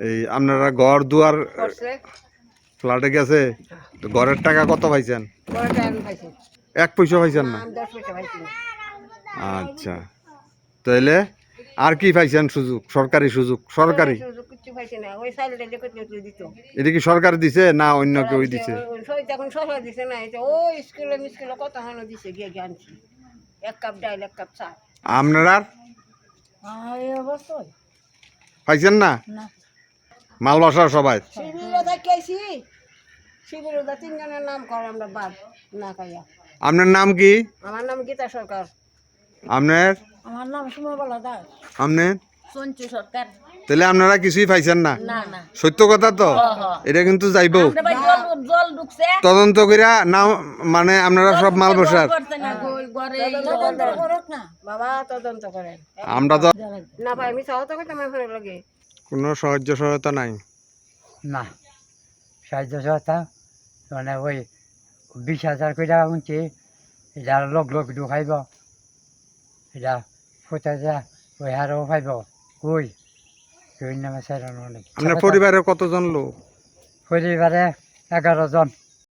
এই আপনারা ঘর দুয়ার ফ্ল্যাটে গেছে তো ঘরের টাকা কত পাইছেন? এক পয়সা পাইছেন না? আচ্ছা, তাইলে আর কি পাইছেন সুযোগ? সরকারি সুযোগ? সরকারি এটা কি সরকার দিছে না অন্য কেউ দিছে? আপনারা পাইছেন না? মালবাসা সবাই আপনার নাম কি? আমার নাম গীতা সরকার। আপনার? আমার নাম সুমবালা দাস। আপনার? সঞ্চু সরকার। তাহলে আপনারা কিছুই পাইছেন না? না না সত্য কথা তো? এটা কিন্তু যাইব জল ঢুকছে তদন্ত কইরা না, মানে আপনারা সব মাল বসার বাবা তদন্ত করে আমরা তো না ভাই আমি সহজ করতে আমার ভালো লাগে কোনো সাহায্য সহায়তা নাই। না সাহায্য সহায়তা মানে ওই 20,000 করে শুনছি, এটা লগ লগ ঢুকাইব, এটা 50,000 ওই হারও পাইব কই কই নামে সেরকম অনেক। আপনার পরিবারে কতজন লোক? পরিবারে 11 জন।